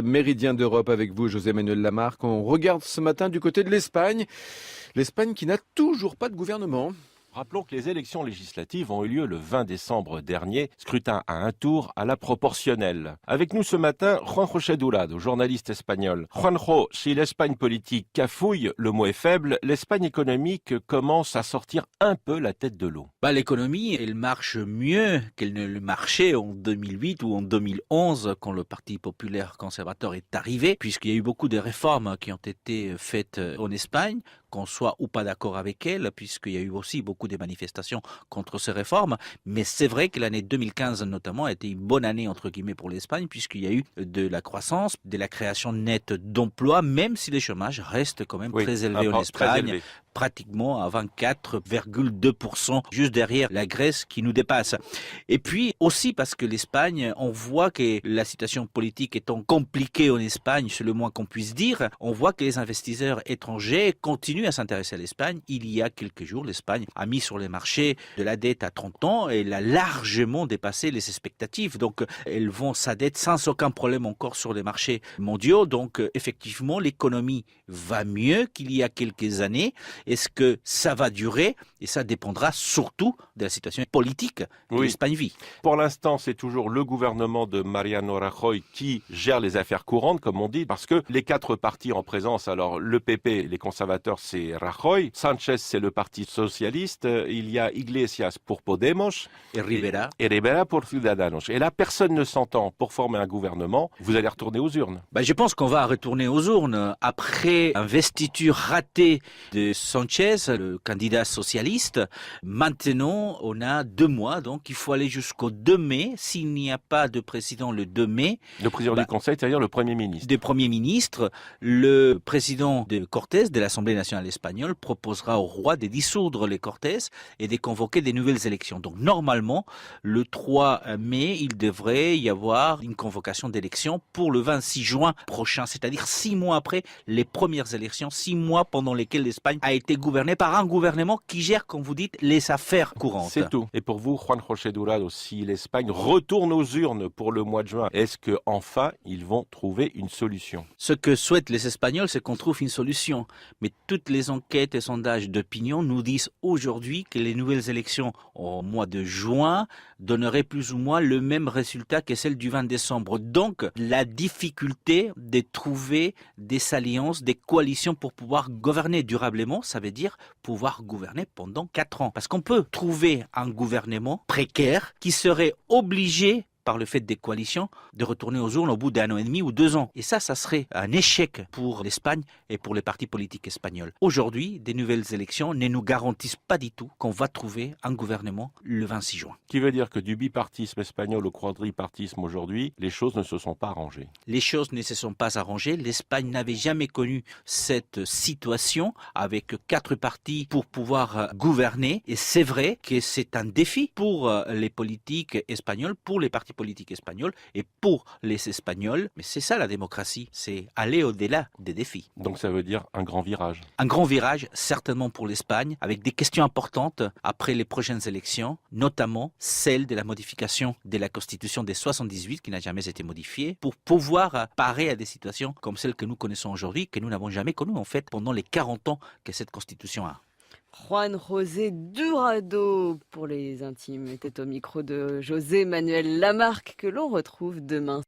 Méridien d'Europe avec vous, José Manuel Lamarque. On regarde ce matin du côté de l'Espagne. L'Espagne qui n'a toujours pas de gouvernement. Rappelons que les élections législatives ont eu lieu le 20 décembre dernier, scrutin à un tour à la proportionnelle. Avec nous ce matin, Juanjo Chedourado, journaliste espagnol. Juanjo, si l'Espagne politique cafouille, le mot est faible, l'Espagne économique commence à sortir un peu la tête de l'eau. L'économie, elle marche mieux qu'elle ne le marchait en 2008 ou en 2011 quand le Parti populaire conservateur est arrivé, puisqu'il y a eu beaucoup de réformes qui ont été faites en Espagne, qu'on soit ou pas d'accord avec elles, puisqu'il y a eu aussi beaucoup de manifestations contre ces réformes. Mais c'est vrai que l'année 2015 notamment a été une bonne année entre guillemets pour l'Espagne, puisqu'il y a eu de la croissance, de la création nette d'emplois, même si le chômage reste quand même très élevé en Espagne. Pratiquement à 24,2%, juste derrière la Grèce qui nous dépasse. Et puis aussi parce que l'Espagne, on voit que la situation politique étant compliquée en Espagne, c'est le moins qu'on puisse dire, on voit que les investisseurs étrangers continuent à s'intéresser à l'Espagne. Il y a quelques jours, l'Espagne a mis sur les marchés de la dette à 30 ans et elle a largement dépassé les expectatives. Donc, elle vend sa dette sans aucun problème encore sur les marchés mondiaux. Donc, effectivement, l'économie va mieux qu'il y a quelques années. Est-ce que ça va durer? Et ça dépendra surtout de la situation politique que l'Espagne vit. Pour l'instant, c'est toujours le gouvernement de Mariano Rajoy qui gère les affaires courantes, comme on dit, parce que les quatre partis en présence, alors le PP, les conservateurs, c'est Rajoy, Sánchez, c'est le parti socialiste, il y a Iglesias pour Podemos Et Rivera. Et Rivera pour Ciudadanos. Et là, personne ne s'entend pour former un gouvernement. Vous allez retourner aux urnes. Je pense qu'on va retourner aux urnes après investiture ratée de Sánchez, le candidat socialiste. Maintenant, on a 2 mois, donc il faut aller jusqu'au 2 mai. S'il n'y a pas de président le 2 mai... Le président du Conseil, c'est-à-dire le Premier ministre. Des premiers ministres, le président de Cortés, de l'Assemblée nationale espagnole, proposera au roi de dissoudre les Cortés et de convoquer des nouvelles élections. Donc normalement, le 3 mai, il devrait y avoir une convocation d'élections pour le 26 juin prochain, c'est-à-dire 6 mois après les premières élections, 6 mois pendant lesquels l'Espagne a été gouvernée par un gouvernement qui gère, comme vous dites, les affaires courantes. C'est tout. Et pour vous, Juanjo Chedourado, si l'Espagne retourne aux urnes pour le mois de juin, est-ce que enfin ils vont trouver une solution? Ce que souhaitent les Espagnols, c'est qu'on trouve une solution. Mais toutes les enquêtes et sondages d'opinion nous disent aujourd'hui que les nouvelles élections au mois de juin donneraient plus ou moins le même résultat que celle du 20 décembre. Donc, la difficulté de trouver des alliances, des coalitions pour pouvoir gouverner durablement, ça veut dire pouvoir gouverner pendant 4 ans. Parce qu'on peut trouver un gouvernement précaire qui serait obligé par le fait des coalitions, de retourner aux urnes au bout d'1 an et demi ou 2 ans. Et ça serait un échec pour l'Espagne et pour les partis politiques espagnols. Aujourd'hui, des nouvelles élections ne nous garantissent pas du tout qu'on va trouver un gouvernement le 26 juin. Qui veut dire que du bipartisme espagnol au quadripartisme aujourd'hui, les choses ne se sont pas arrangées. Les choses ne se sont pas arrangées. L'Espagne n'avait jamais connu cette situation avec 4 partis pour pouvoir gouverner. Et c'est vrai que c'est un défi pour les politiques espagnols, pour les partis politiques espagnols et pour les Espagnols. Mais c'est ça la démocratie, c'est aller au-delà des défis. Donc ça veut dire un grand virage. Un grand virage, certainement pour l'Espagne, avec des questions importantes après les prochaines élections, notamment celle de la modification de la Constitution de 78, qui n'a jamais été modifiée, pour pouvoir parer à des situations comme celles que nous connaissons aujourd'hui, que nous n'avons jamais connues en fait pendant les 40 ans que cette Constitution a. Juan José Durado pour les intimes était au micro de José Manuel Lamarque que l'on retrouve demain.